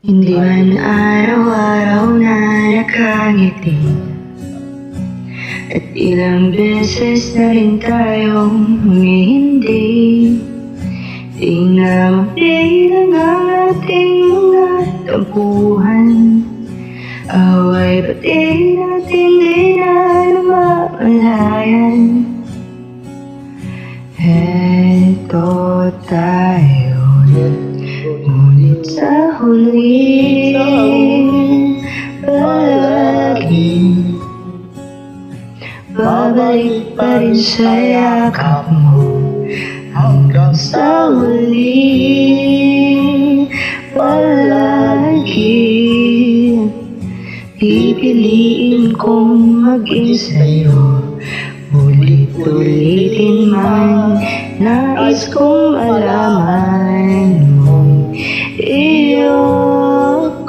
Hindi man araw-araw na nakangiti, at ilang beses na rin tayong humihindi. Di na mapilang ang ating mga tampuhan. Away pati natin di na namamalayan. Eto tayo ngunit sa huli palagi babalik pa rin sa yakap mo. Hanggang sa huli palagi pipiliin kong maging sa'yo. Ulit-ulitin man, nais kong malaman mong iyo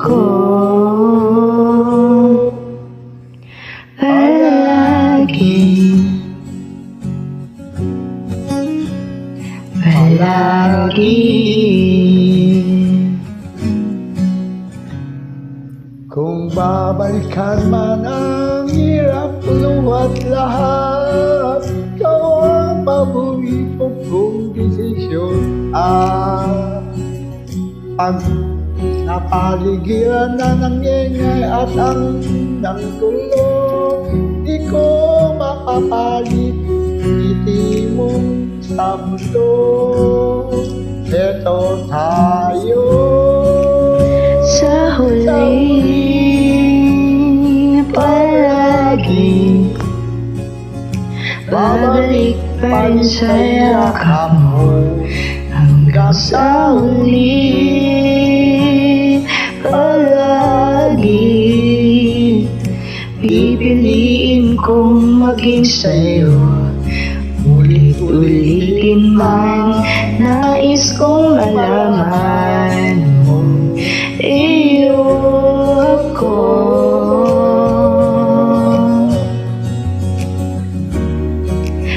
ko palagi. Kung babalikan man ang hirap luwat lahat, ikaw ang paborito kong desisyon. Pag napaligiran na ng ingay at ang ng gulo, di ko mapapalit ngiti mong sa mundo. Eto tayo Sa huli palagi babalik pa rin sa yakap mo. Hanggang sa huli palagi pipiliin kong maging sa'yo. Ulit-ulitin man, nais kong malaman mong iyo ako.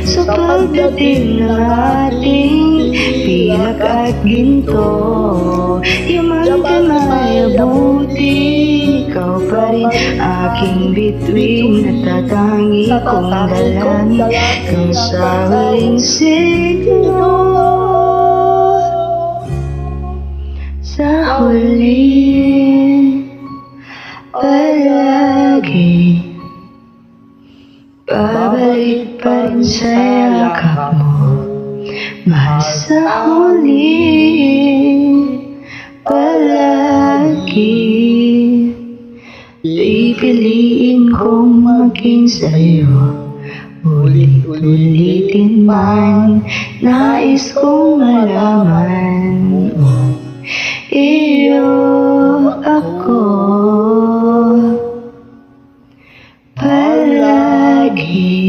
Sa pagdating ng ating pilak at ginto, di man ka mayabuti, ikaw pa rin aking bituin at tatangi kong dalangin. Kung sa huling siglo, sa huli palagi babalik pa rin sa yakap mo. Mahal sa huli palagi pipiliin kong maging sa'yo. Ulit-ulitin man, nais kong malaman mo iyo ako palagi.